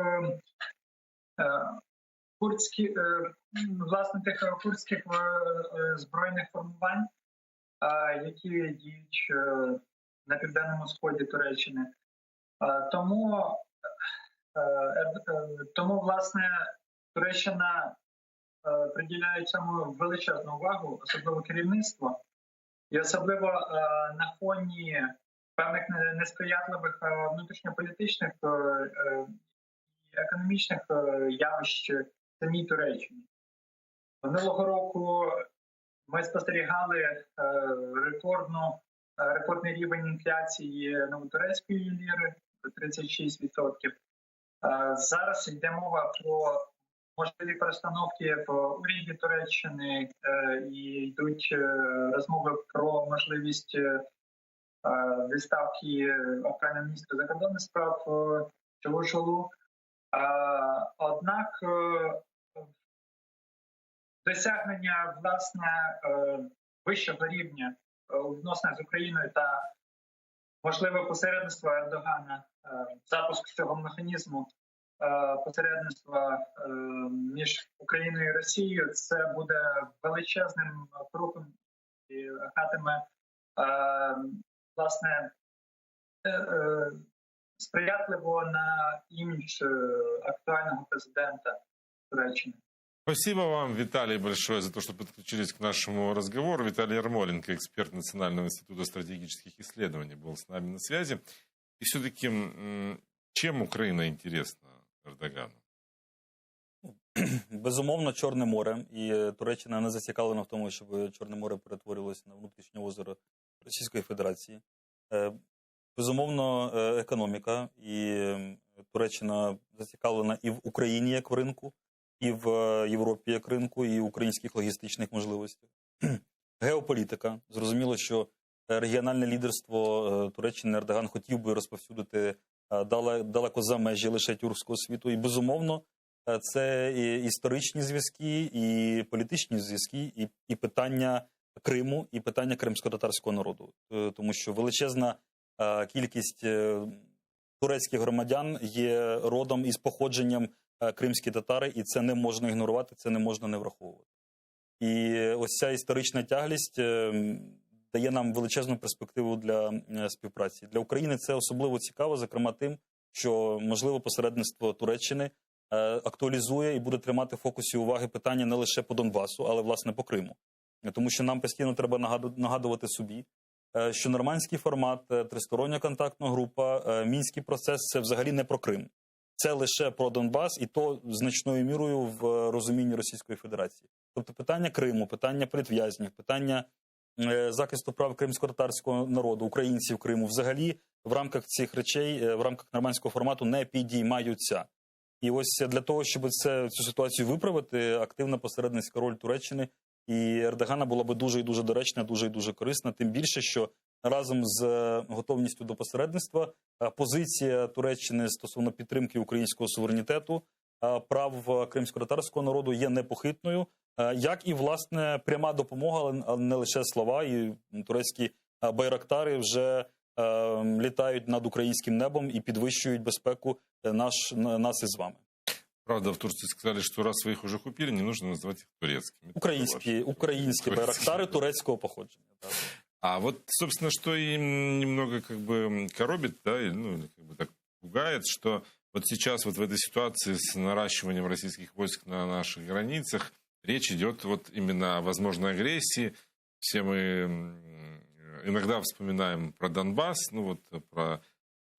збройних формувань, які діють на південному сході Туреччини. Тому, власне, Туреччина приділяє цьому величезну увагу, особливо керівництво, і особливо на фоні певних несприятливих внутрішньополітичних і економічних явищ в самій Туреччині. Минулого року ми спостерігали рекордний рівень інфляції новотурецької ліри – 36%. Зараз йде мова про можливі перестановки в уряді Туреччини і йдуть розмови про можливість відставки окремого міністра закордонних справ Чавушоглу. Однак досягнення, власне, вищого рівня у відносинах з Україною та можливе посередництво Ердогана, запуск цього механізму посередництва між Україною і Росією, це буде величезним кроком і гратиме, власне, сприятливо на імідж актуального президента Туреччини. Спасибо вам, Виталий, большое за то, что подключились к нашему разговору. Виталий Ярмоленко, эксперт Национального института стратегических исследований, был с нами на связи. И все-таки, чем Украина интересна Ердогану? Безумовно, Чорне море. І Туреччина не зацікавлена в тому, щоб Чорне море перетворилося на внутрішнє озеро Російської Федерації. Безумовно, економіка. І Туреччина зацікавлена і в Україні як в ринку, і в Європі як ринку, і українських логістичних можливостей. Геополітика. Зрозуміло, що регіональне лідерство Туреччини Ердоган хотів би розповсюдити далеко за межі лише тюркського світу. І, безумовно, це і історичні зв'язки, і політичні зв'язки, і питання Криму, і питання кримсько-татарського народу. Тому що величезна кількість турецьких громадян є родом із походженням кримські татари, і це не можна ігнорувати, це не можна не враховувати. І ось ця історична тяглість дає нам величезну перспективу для співпраці. Для України це особливо цікаво, зокрема тим, що, можливо, посередництво Туреччини актуалізує і буде тримати в фокусі уваги питання не лише по Донбасу, але, власне, по Криму. Тому що нам постійно треба нагадувати собі, що нормандський формат, тристороння контактна група, мінський процес – це взагалі не про Крим. Це лише про Донбас, і то значною мірою в розумінні Російської Федерації. Тобто питання Криму, питання політв'язнів, питання захисту прав кримсько-татарського народу, українців Криму, взагалі в рамках цих речей, в рамках нормандського формату не підіймаються. І ось для того, щоб цю ситуацію виправити, активна посередницька роль Туреччини і Ердогана була би дуже і дуже доречна, дуже і дуже корисна. Тим більше, що разом з готовністю до посередництва позиція Туреччини стосовно підтримки українського суверенітету, прав кримсько-татарського народу є непохитною, як і, власне, пряма допомога, але не лише слова. І турецькі байрактари вже літають над українським небом і підвищують безпеку нас із вами. Правда, в Турции сказали, что раз вы их уже купили, не нужно называть их турецкими. Українські байрактари турецького походження. А вот, собственно, что им немного как бы коробит, да, ну, как бы так пугает, что вот сейчас вот в этой ситуации с наращиванием российских войск на наших границах речь идет вот именно о возможной агрессии. Все мы иногда вспоминаем про Донбасс, ну вот про...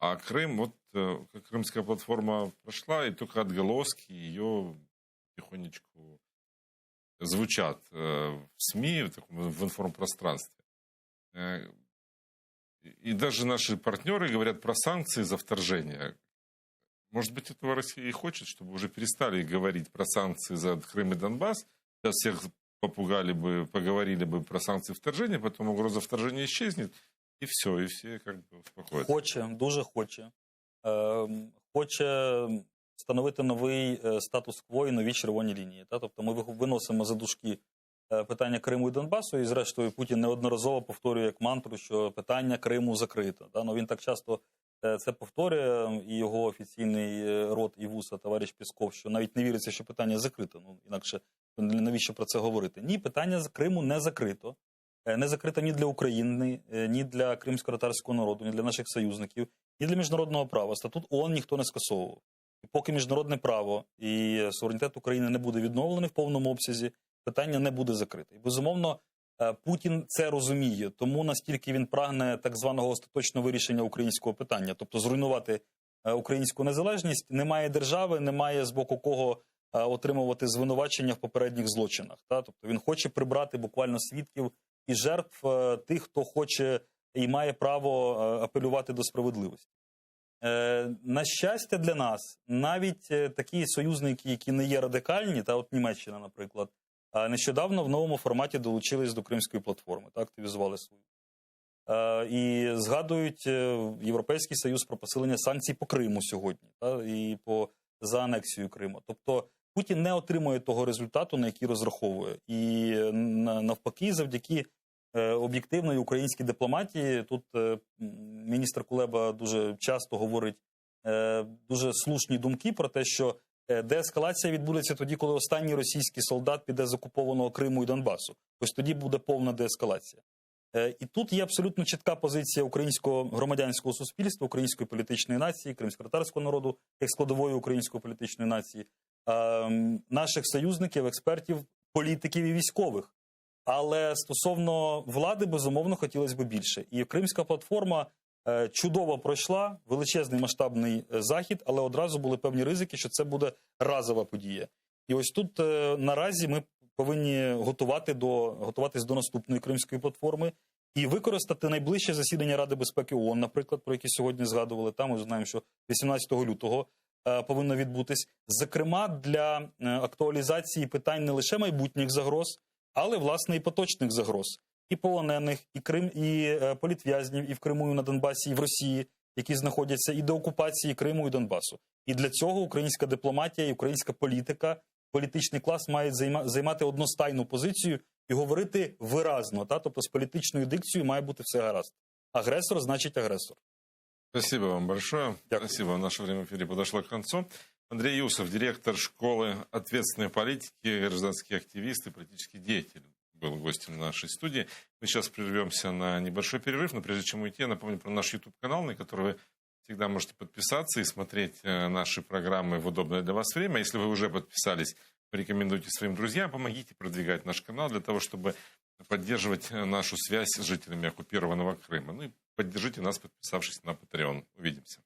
А Крым, вот крымская платформа прошла, и только отголоски ее потихонечку звучат в СМИ, в информпространстве. И даже наши партнеры говорят про санкции за вторжение. Может быть, этого Россия и хочет, чтобы уже перестали говорить про санкции за Крым и Донбасс. Сейчас всех поговорили бы про санкции вторжения, потом угроза вторжения исчезнет, и все, и все как бы успокоятся. Хоче, дуже хоче. Хоче встановити новий статус-кво і нові червоні лінії. Тобто ми виносимо за дужки питання Криму і Донбасу, і зрештою Путін неодноразово повторює як мантру, що питання Криму закрито. Ну, він так часто це повторює, і його офіційний рот і вуса, товариш Пєсков, що навіть не віриться, що питання закрито. Ну, інакше навіщо про це говорити? Ні, питання з Криму не закрито. Не закрита ні для України, ні для кримсько-татарського народу, ні для наших союзників, ні для міжнародного права. Статут ООН ніхто не скасовував. І поки міжнародне право і суверенітет України не буде відновлений в повному обсязі, питання не буде закрите. І, безумовно, Путін це розуміє, тому настільки він прагне так званого остаточного вирішення українського питання, тобто зруйнувати українську незалежність, немає держави, немає з боку кого отримувати звинувачення в попередніх злочинах. Тобто він хоче прибрати буквально свідків і жертв тих, хто хоче і має право апелювати до справедливості. На щастя для нас, навіть такі союзники, які не є радикальні, та от Німеччина, наприклад, нещодавно в новому форматі долучились до Кримської платформи, та активізували свою. І згадують Європейський Союз про посилення санкцій по Криму сьогодні, та, і за анексію Криму. Тобто Путін не отримує того результату, на який розраховує. І навпаки, завдяки об'єктивної українській дипломатії, тут міністр Кулеба дуже часто говорить дуже слушні думки про те, що деескалація відбудеться тоді, коли останній російський солдат піде з окупованого Криму і Донбасу. Ось тоді буде повна деескалація. І тут є абсолютно чітка позиція українського громадянського суспільства, української політичної нації, кримськотатарського народу, як складової української політичної нації, наших союзників, експертів, політиків і військових. Але стосовно влади, безумовно, хотілося б більше. І Кримська платформа чудово пройшла, величезний масштабний захід, але одразу були певні ризики, що це буде разова подія. І ось тут наразі ми повинні готуватись до наступної Кримської платформи і використати найближче засідання Ради безпеки ООН, наприклад, про яке сьогодні згадували. Там ми знаємо, що 18 лютого повинно відбутись. Зокрема, для актуалізації питань не лише майбутніх загроз, але, власне, і поточних загроз. І полонених, і політв'язнів, і в Криму, і на Донбасі, і в Росії, які знаходяться, і деокупації Криму і Донбасу. І для цього українська дипломатія і українська політика, політичний клас мають займати одностайну позицію і говорити виразно. Тобто з політичною дикцією має бути все гаразд. Агресор значить агресор. Спасибо вам большое. Дякую. Спасибо. Наше время в эфире подошло к концу. Андрей Юсов, директор школы ответственной политики, гражданский активист и политический деятель, был гостем нашей студии. Мы сейчас прервемся на небольшой перерыв, но прежде чем уйти, я напомню про наш YouTube-канал, на который вы всегда можете подписаться и смотреть наши программы в удобное для вас время. Если вы уже подписались, порекомендуйте своим друзьям, помогите продвигать наш канал для того, чтобы поддерживать нашу связь с жителями оккупированного Крыма. Ну и поддержите нас, подписавшись на Patreon. Увидимся.